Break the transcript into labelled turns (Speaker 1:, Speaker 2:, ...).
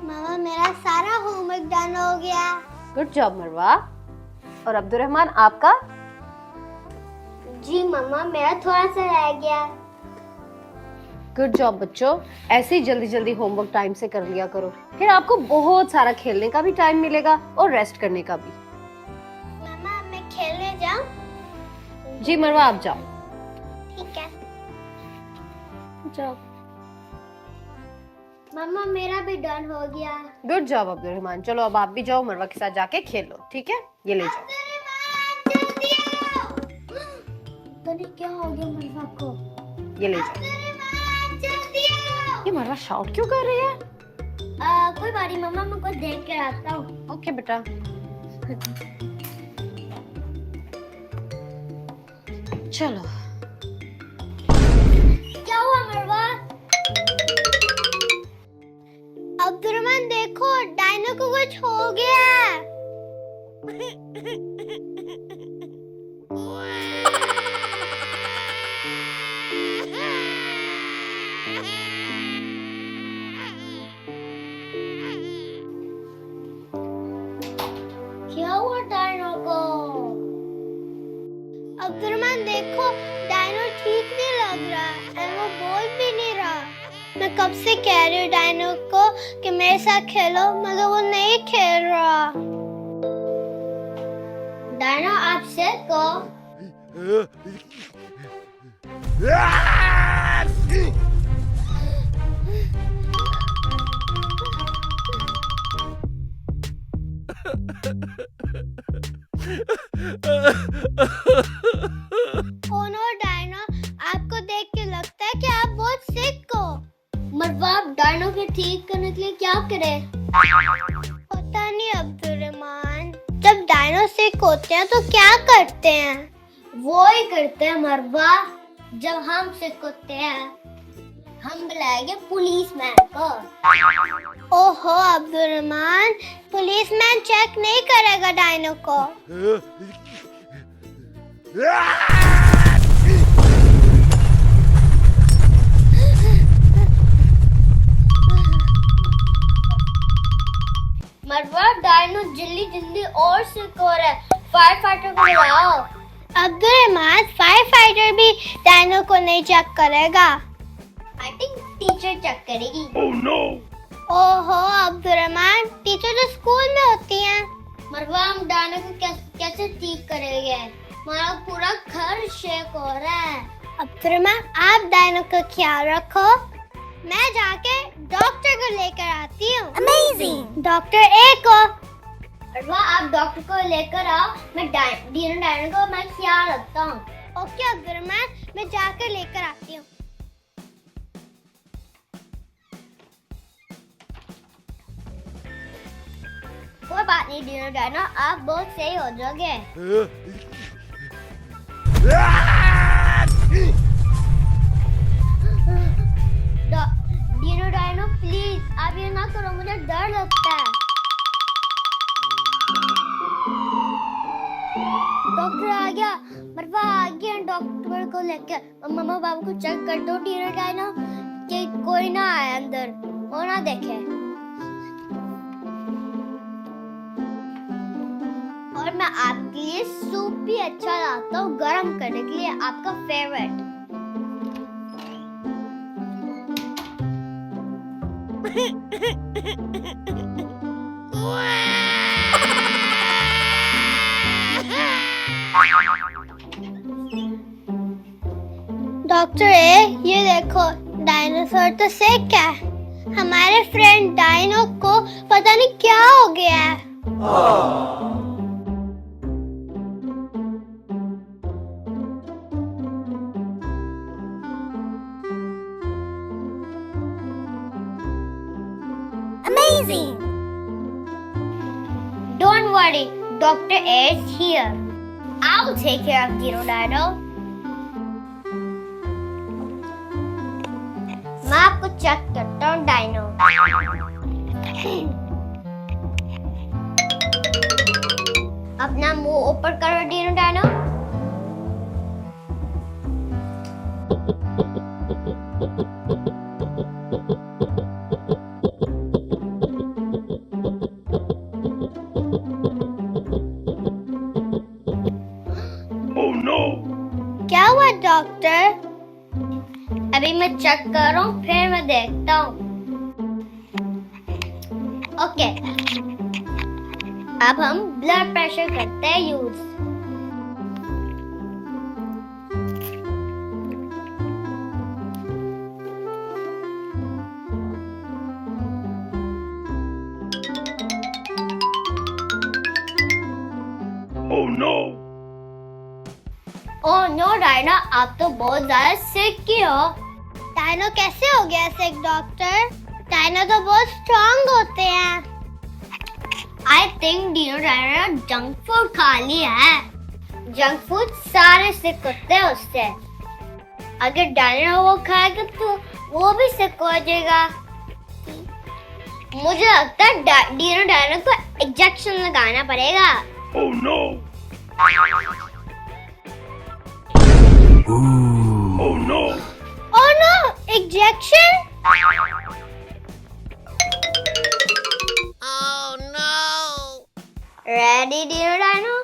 Speaker 1: मामा मेरा सारा homework done हो गया।
Speaker 2: गुड जॉब मरवा। और अब्दुर्रहमान आपका?
Speaker 1: जी मामा मेरा थोड़ा सा रह गया।
Speaker 2: गुड जॉब बच्चों, ऐसे ही जल्दी जल्दी होमवर्क टाइम से कर लिया करो, फिर आपको बहुत सारा खेलने का भी टाइम मिलेगा और रेस्ट करने का भी।
Speaker 1: मामा मैं खेलने जाऊं?
Speaker 2: जी मरवा आप जाओ।
Speaker 1: ठीक है।
Speaker 2: जाओ।
Speaker 1: मामा मेरा भी डन हो गया।
Speaker 2: Good job Abdurrahman. चलो अब आप भी जाओ, मरवा के साथ जाके खेलो, ठीक है? ये ले जाओ।
Speaker 1: पता नहीं क्या हो गया मरवा को।
Speaker 2: ये ले जाओ। ये मरवा शाउट क्यों कर रही है?
Speaker 1: कोई बात नहीं मामा, मैं कुछ देख कर आता हूँ।
Speaker 2: ओके बेटा। चलो।
Speaker 1: क्या हुआ मरवा? अब्दुर्रहमान देखो, डायनो को कुछ हो गया। क्या हुआ डायनो को? अब्दुर्रहमान देखो, डायनो ठीक नहीं लग रहा है, वो बोल भी नहीं रहा। मैं कब से कह रही हूँ डायनो को कि मेरे साथ खेलो, मगर वो नहीं खेल रहा। डायनो आप सिक हो? ओ नो डायनो, आपको देख के लगता है कि आप बहुत सिक हो। मरवा आप डायनो को ठीक करने के लिए क्या करें? पता नहीं अब्दुर्रहमान, जब डायनो सिक होते हैं तो क्या करते हैं? वो ही करते हैं मरवा, जब हम सिक होते हैं हम बुलाएंगे पुलिसमैन को। ओहो अब्दुर्रहमान, पुलिसमैन चेक नहीं करेगा डायनो को। मरवा डायनो जल्दी जल्दी और सिक हो रहा है, फायर फाइटर को बुलाओ। अब्दुर्रहमान फायर फाइटर भी डायनो को नहीं चेक करेगा। आई थिंक टीचर चेक करेगी। Oh no. ओहो अब्दुर्रहमान, टीचर तो स्कूल में होती हैं। मरवा हम डायनो को कैसे ठीक करेंगे? हमारा पूरा घर शेक हो रहा है। अब्दुर्रहमान आप डायनो का ख्याल रखो, मैं जाके डॉक्टर को लेकर आती हूँ। अमेजिंग। डॉक्टर ए को। मरवा आप डॉक्टर को लेकर आओ, मैं डायनो को मैं ख्याल रखता हूँ। ओके अब्दुर्रहमान, मैं जाकर लेकर आती हूँ। कोई बात नहीं डीनो डायनो, आप बहुत सही हो जाओगे। डीनो डायनो प्लीज आप ये ना करो, मुझे डर लगता है। डॉक्टर आ गया, मरवा आ गया डॉक्टर को लेकर। मम्मा बाबू को चेक कर दो डीनो डायनो कि कोई ना आए अंदर, वो ना देखे। और मैं आपके लिए सूप भी अच्छा लाता हूँ गर्म करने के लिए, आपका फेवरेट। डॉक्टर ए, ये देखो डायनासोर तो सिक है। हमारे फ्रेंड डायनो को पता नहीं क्या हो गया है। Amazing! Don't worry, Dr. A is here. I'll take care of Dino Dino. मैं आपको चेक करता हूँ डायनो। अपना मुंह ऊपर करो डीनो डायनो। हुआ डॉक्टर? अभी मैं चेक कर रहा हूँ, फिर मैं देखता हूँ। ओके, अब हम ब्लड प्रेशर करते हैं use.
Speaker 3: Oh no!
Speaker 1: Oh no Diana, आप तो बहुत ज्यादा सिक की हो। डायनो कैसे हो गया सिक डॉक्टर? डायनो तो बहुत स्ट्रांग होते हैं। I think Dino Diana junk food खा लिया है। जंक फूड सारे सिक होते हैं उससे। अगर डायना वो खाएगा तो वो भी सिक हो जाएगा। मुझे लगता है डिनो डायना को इंजेक्शन लगाना पड़ेगा।
Speaker 3: Oh no! Oh no!
Speaker 1: Oh no! Injection? Oh no! Ready, dear Dino?